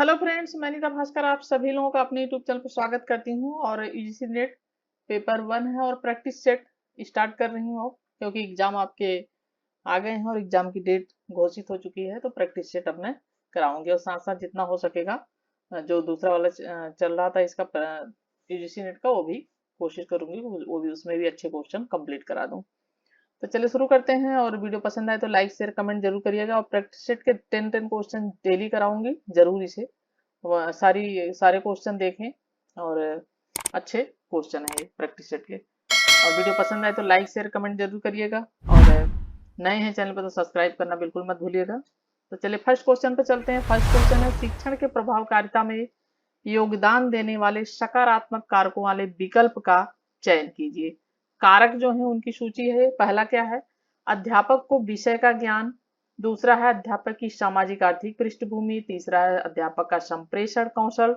Hello friends, मैं नीता भास्कर आप सभी लोगों का अपने यूट्यूब चैनल पर स्वागत करती हूँ। और यूजीसी नेट पेपर 1 है और प्रैक्टिस सेट स्टार्ट कर रही हूँ अब, क्योंकि एग्जाम आपके आ गए हैं और एग्जाम की डेट घोषित हो चुकी है। तो प्रैक्टिस सेट अब मैं कराऊंगी और साथ साथ जितना हो सकेगा जो दूसरा वाला चल रहा था इसका यूजीसी नेट का, वो भी कोशिश करूंगी वो भी उसमें भी अच्छे क्वेश्चन कंप्लीट करा दूं। तो चलिए शुरू करते हैं। और वीडियो पसंद आए तो लाइक शेयर कमेंट जरूर करिएगा। और प्रैक्टिस सेट के 10 क्वेश्चन डेली कराऊंगी, जरूर इसे सारे क्वेश्चन देखें। और अच्छे क्वेश्चन है ये प्रैक्टिस सेट के। और वीडियो पसंद आए तो लाइक शेयर कमेंट जरूर करिएगा। और नए हैं चैनल पर तो सब्सक्राइब करना बिल्कुल मत भूलिएगा। तो चलिए फर्स्ट क्वेश्चन पे चलते हैं। फर्स्ट क्वेश्चन है, शिक्षण के प्रभावकारिता में योगदान देने वाले सकारात्मक कारकों वाले विकल्प का चयन कीजिए। कारक जो है उनकी सूची है। पहला क्या है, अध्यापक को विषय का ज्ञान। दूसरा है अध्यापक की सामाजिक आर्थिक पृष्ठभूमि। तीसरा है अध्यापक का संप्रेषण कौशल।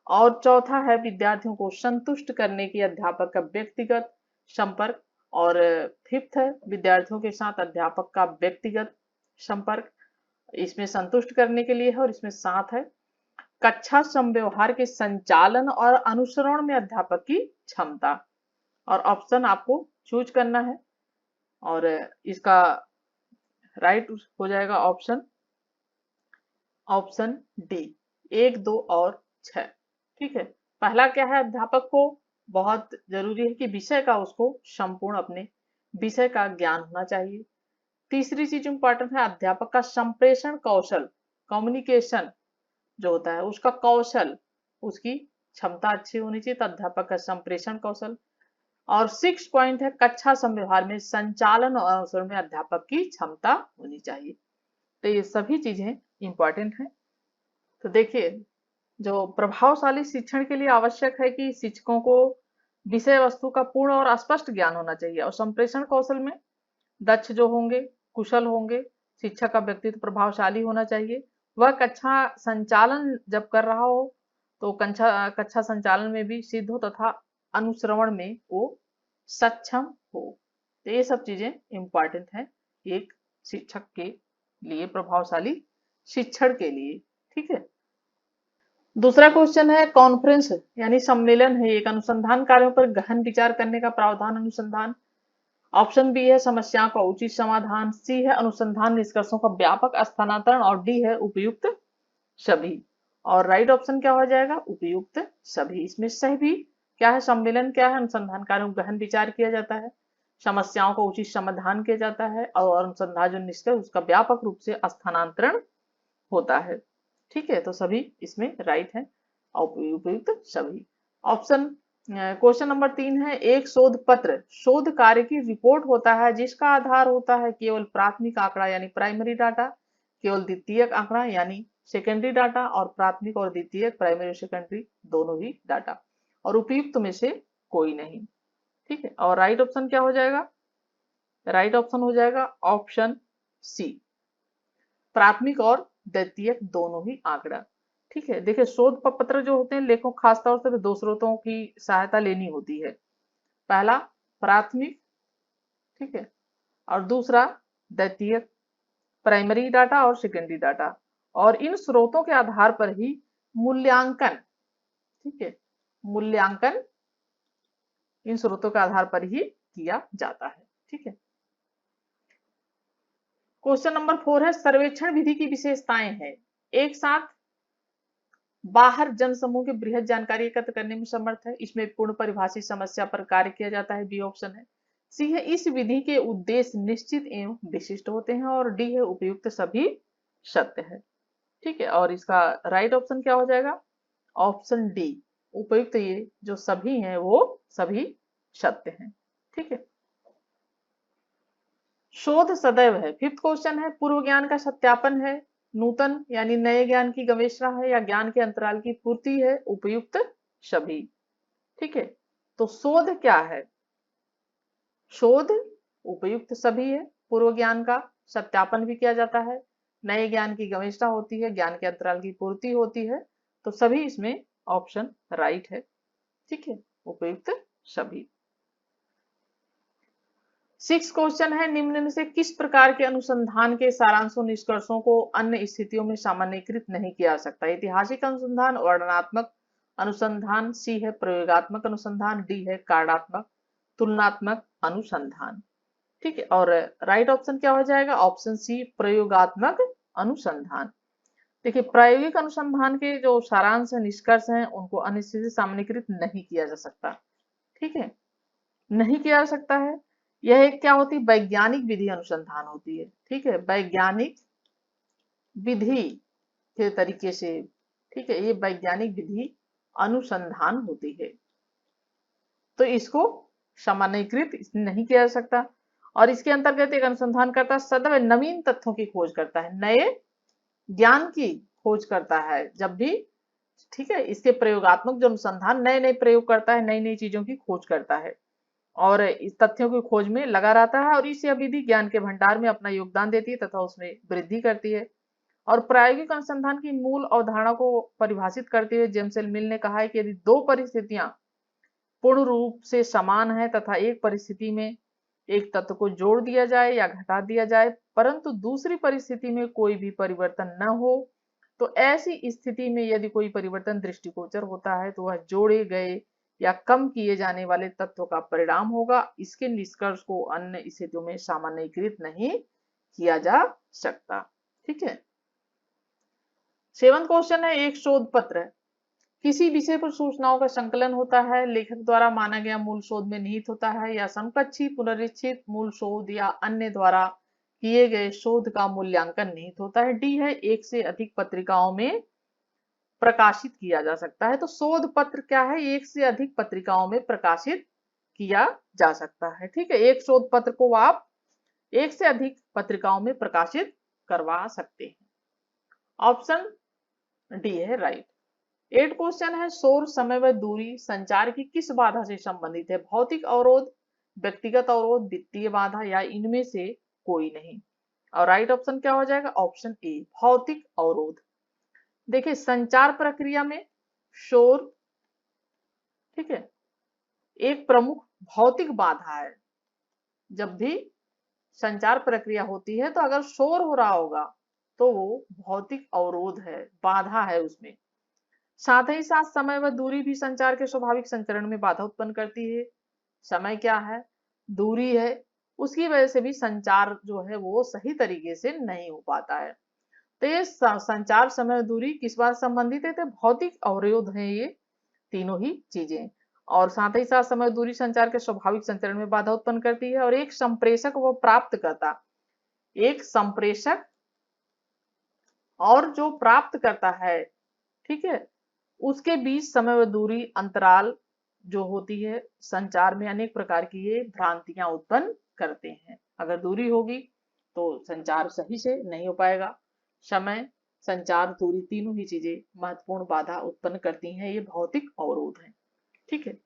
और चौथा है विद्यार्थियों को संतुष्ट करने की अध्यापक का व्यक्तिगत संपर्क। और फिफ्थ है विद्यार्थियों के साथ अध्यापक का व्यक्तिगत संपर्क, इसमें संतुष्ट करने के लिए है। और इसमें साथ है कक्षा समव्यवहार के संचालन और अनुसरण में अध्यापक की क्षमता। और ऑप्शन आपको चूज करना है। और इसका राइट हो जाएगा ऑप्शन ऑप्शन डी, 1, 2 और 6। ठीक है। पहला क्या है, अध्यापक को बहुत जरूरी है कि विषय का उसको संपूर्ण अपने विषय का ज्ञान होना चाहिए। तीसरी चीज इंपॉर्टेंट है, अध्यापक का संप्रेषण कौशल, कम्युनिकेशन जो होता है उसका कौशल, उसकी क्षमता अच्छी होनी चाहिए। तो अध्यापक का संप्रेषण कौशल। और 6 पॉइंट है, कक्षा संव्यवहार में संचालन और अनुसरण में अध्यापक की क्षमता होनी चाहिए। तो ये सभी चीजें इंपॉर्टेंट हैं। तो देखिए, जो प्रभावशाली शिक्षण के लिए आवश्यक है कि शिक्षकों को विषय वस्तु का पूर्ण और स्पष्ट ज्ञान होना चाहिए। और संप्रेषण कौशल में दक्ष जो होंगे, कुशल होंगे। शिक्षक का व्यक्तित्व प्रभावशाली होना चाहिए। वह कक्षा संचालन जब कर रहा हो तो कक्षा कक्षा संचालन में भी सिद्ध हो तथा अनुश्रवण में वो सक्षम हो। तो ये सब चीजें इंपॉर्टेंट हैं एक शिक्षक के लिए, प्रभावशाली शिक्षण के लिए। ठीक है। दूसरा क्वेश्चन है, कॉन्फ्रेंस यानी सम्मेलन है एक अनुसंधान कार्यों पर गहन विचार करने का प्रावधान अनुसंधान। ऑप्शन बी है समस्याओं का उचित समाधान। सी है अनुसंधान निष्कर्षों का व्यापक स्थानांतरण। और डी है उपयुक्त सभी। और राइट ऑप्शन क्या हो जाएगा, उपयुक्त सभी। इसमें सभी क्या है, सम्मेलन क्या है, अनुसंधान कार्यों में गहन विचार किया जाता है, समस्याओं का उचित समाधान किया जाता है और अनुसंधान जो निष्कर्ष उसका व्यापक रूप से स्थानांतरण होता है। ठीक है। तो सभी इसमें राइट है, उपयुक्त सभी। ऑप्शन क्वेश्चन नंबर 3 है, एक शोध पत्र शोध कार्य की रिपोर्ट होता है जिसका आधार होता है केवल प्राथमिक आंकड़ा यानी प्राइमरी डाटा, केवल द्वितीयक आंकड़ा यानी सेकेंडरी डाटा, और प्राथमिक और द्वितीयक प्राइमरी और सेकेंडरी दोनों ही डाटा, और उपयुक्त में से कोई नहीं। ठीक है। और राइट ऑप्शन क्या हो जाएगा, राइट ऑप्शन हो जाएगा ऑप्शन सी, प्राथमिक और द्वितीयक दोनों ही आंकड़ा। ठीक है। देखिए, शोध पत्र जो होते हैं लेखों खासतौर से दो स्रोतों की सहायता लेनी होती है। पहला प्राथमिक, ठीक है, और दूसरा द्वितीयक, प्राइमरी डाटा और सेकेंडरी डाटा। और इन स्रोतों के आधार पर ही मूल्यांकन, ठीक है, मूल्यांकन इन स्रोतों के आधार पर ही किया जाता है। ठीक है। क्वेश्चन नंबर 4 है, सर्वेक्षण विधि की विशेषताएं हैं। एक साथ बाहर जनसमूह की बृहद जानकारी एकत्र करने में समर्थ है। इसमें पूर्ण परिभाषित समस्या पर कार्य किया जाता है, बी ऑप्शन है। सी है, इस विधि के उद्देश्य निश्चित एवं विशिष्ट होते हैं। और डी है, उपयुक्त सभी सत्य है। ठीक है। और इसका राइट ऑप्शन क्या हो जाएगा, ऑप्शन डी, उपयुक्त ये जो सभी हैं वो सभी सत्य हैं। ठीक है। शोध सदैव है, फिफ्थ क्वेश्चन है, पूर्व ज्ञान का सत्यापन है, नूतन यानी नए ज्ञान की गवेषणा है, या ज्ञान के अंतराल की पूर्ति है, उपयुक्त सभी। ठीक है। तो शोध क्या है, शोध उपयुक्त सभी है, पूर्व ज्ञान का सत्यापन भी किया जाता है, नए ज्ञान की गवेषणा होती है, ज्ञान के अंतराल की पूर्ति होती है। तो सभी इसमें ऑप्शन राइट है। ठीक है, उपयुक्त सभी। सिक्स क्वेश्चन है, निम्न में से किस प्रकार के अनुसंधान के सारांशों निष्कर्षों को अन्य स्थितियों में सामान्यीकृत नहीं किया जा सकता? ऐतिहासिक अनुसंधान, वर्णनात्मक अनुसंधान, सी है प्रयोगात्मक अनुसंधान, डी है कार्यात्मक तुलनात्मक अनुसंधान। ठीक है, और राइट ऑप्शन क्या हो जाएगा? ऑप्शन सी प्रयोगात्मक अनुसंधान। देखिए, प्रायोगिक अनुसंधान के जो सारांश है, निष्कर्ष हैं, उनको अन्य स्थिति से सामान्यीकृत नहीं किया जा सकता। ठीक है, नहीं किया जा सकता है। यह एक क्या होती है? वैज्ञानिक विधि अनुसंधान होती है। ठीक है, वैज्ञानिक विधि के तरीके से, ठीक है, ये वैज्ञानिक विधि अनुसंधान होती है, तो इसको सामान्यीकृत नहीं किया जा सकता। और इसके अंतर्गत एक अनुसंधानकर्ता सदैव नवीन तथ्यों की खोज करता है, नए ज्ञान की खोज करता है जब भी। ठीक है, इसके प्रयोगात्मक जो अनुसंधान नए नए प्रयोग करता है, नई नई चीजों की खोज करता है और इस तथ्यों की खोज में लगा रहता है, और इस विधि ज्ञान के भंडार में अपना योगदान देती है तथा उसमें वृद्धि करती है। और प्रायोगिक अनुसंधान की मूल अवधारणा को परिभाषित करते हुए जेम्स एल मिल ने कहा है कि यदि दो परिस्थितियां पूर्ण रूप से समान है तथा एक परिस्थिति में एक तत्व को जोड़ दिया जाए या घटा दिया जाए, परंतु दूसरी परिस्थिति में कोई भी परिवर्तन न हो, तो ऐसी स्थिति में यदि कोई परिवर्तन दृष्टिगोचर होता है तो वह जोड़े गए या कम किए जाने वाले तत्व का परिणाम होगा। इसके निष्कर्ष को अन्य स्थितियों में सामान्यीकृत नहीं किया जा सकता। ठीक है, सेवंथ क्वेश्चन है, एक शोध पत्र है, किसी विषय पर सूचनाओं का संकलन होता है, लेखक द्वारा माना गया मूल शोध में निहित होता है, या समकक्षी पुनरीक्षित मूल शोध या अन्य द्वारा किए गए शोध का मूल्यांकन निहित होता है। डी है एक से अधिक पत्रिकाओं में प्रकाशित किया जा सकता है। तो शोध पत्र क्या है? एक से अधिक पत्रिकाओं में प्रकाशित किया जा सकता है। ठीक है, एक शोध पत्र को आप एक से अधिक पत्रिकाओं में प्रकाशित करवा सकते हैं। ऑप्शन डी है राइट। 8 क्वेश्चन है, शोर, समय व दूरी संचार की किस बाधा से संबंधित है? भौतिक अवरोध, व्यक्तिगत अवरोध, वित्तीय बाधा, या इनमें से कोई नहीं? और राइट ऑप्शन क्या हो जाएगा? ऑप्शन ए भौतिक अवरोध। देखिए, संचार प्रक्रिया में शोर, ठीक है, एक प्रमुख भौतिक बाधा है। जब भी संचार प्रक्रिया होती है तो अगर शोर हो रहा होगा तो वो भौतिक अवरोध है, बाधा है उसमें। साथ ही साथ समय व दूरी भी संचार के स्वाभाविक संचरण में बाधा उत्पन्न करती है। समय क्या है? दूरी है, उसकी वजह से भी संचार जो है वो सही तरीके से नहीं हो पाता है। तो ये संचार, समय, दूरी किस बात संबंधित है? तो भौतिक अवरोध है ये तीनों ही चीजें। और साथ ही साथ समय, दूरी संचार के स्वाभाविक संचरण में बाधा उत्पन्न करती है। और एक संप्रेषक व प्राप्तकर्ता, एक संप्रेषक और जो प्राप्त करता है, ठीक है, उसके बीच समय व दूरी अंतराल जो होती है संचार में अनेक प्रकार की ये भ्रांतियां उत्पन्न करते हैं। अगर दूरी होगी तो संचार सही से नहीं हो पाएगा। समय, संचार, दूरी तीनों ही चीजें महत्वपूर्ण बाधा उत्पन्न करती हैं, ये भौतिक अवरोध है। ठीक है,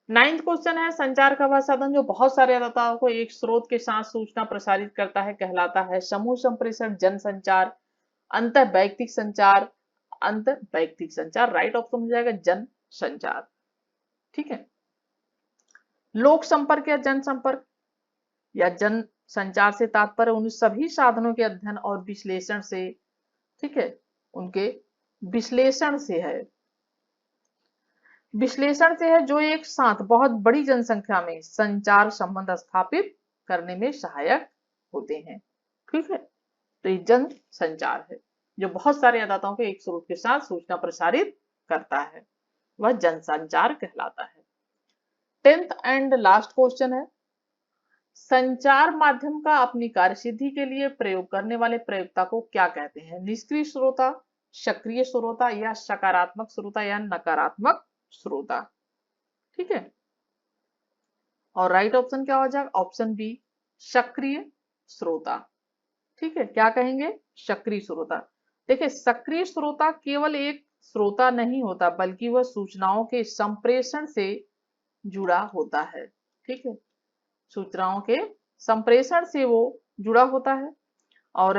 9th क्वेश्चन है, संचार का वह साधन जो बहुत सारे दाताओं को एक स्रोत के साथ सूचना प्रसारित करता है कहलाता है? समूह संप्रेषण, जन संचार, अंतर वैयक्तिक संचार, अंतर वैयक्तिक संचार। राइट ऑप्शन हो जाएगा जन संचार। ठीक है, लोक संपर्क या जनसंपर्क या जन संचार से तात्पर्य उन सभी साधनों के अध्ययन और विश्लेषण से, ठीक है, उनके विश्लेषण से है, विश्लेषण से है जो एक साथ बहुत बड़ी जनसंख्या में संचार संबंध स्थापित करने में सहायक होते हैं। ठीक है, तो ये जन संचार है जो बहुत सारे अदाताओं के एक स्रोत के साथ सूचना प्रसारित करता है, वह जनसंचार कहलाता है। 10th एंड लास्ट क्वेश्चन है, संचार माध्यम का अपनी कार्यसिद्धि के लिए प्रयोग करने वाले प्रयोक्ता को क्या कहते हैं? निष्क्रिय श्रोता, सक्रिय श्रोता, या सकारात्मक श्रोता, या नकारात्मक श्रोता? ठीक है, और राइट ऑप्शन क्या हो जाएगा? ऑप्शन बी सक्रिय श्रोता। ठीक है, क्या कहेंगे? सक्रिय श्रोता। देखिए, सक्रिय श्रोता केवल एक श्रोता नहीं होता बल्कि वह सूचनाओं के संप्रेषण से जुड़ा होता है। ठीक है, सूचनाओं के संप्रेषण से वो जुड़ा होता है। और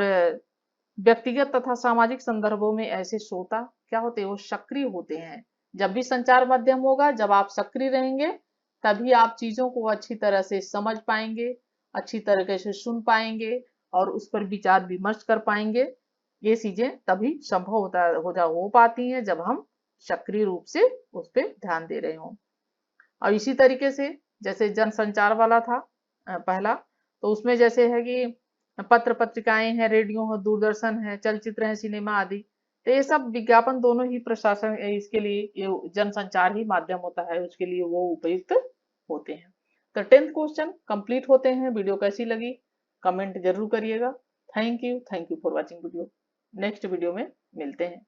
व्यक्तिगत तथा सामाजिक संदर्भों में ऐसे श्रोता क्या होते हैं? वो सक्रिय होते हैं। जब भी संचार माध्यम होगा, जब आप सक्रिय रहेंगे तभी आप चीजों को अच्छी तरह से समझ पाएंगे, अच्छी तरीके से सुन पाएंगे और उस पर विचार विमर्श कर पाएंगे। ये चीजें तभी संभव हो पाती हैं जब हम सक्रिय रूप से उस पर ध्यान दे रहे हों। और इसी तरीके से जैसे जनसंचार वाला था पहला, तो उसमें जैसे है कि पत्र पत्रिकाएं हैं, रेडियो है, दूरदर्शन है, चलचित्र है, सिनेमा आदि, तो ये सब विज्ञापन दोनों ही प्रशासन इसके लिए ये जनसंचार ही माध्यम होता है, उसके लिए वो उपयुक्त होते हैं। तो 10th क्वेश्चन कंप्लीट होते हैं। वीडियो कैसी लगी कमेंट जरूर करिएगा। Thank you for watching video. Next video में मिलते हैं।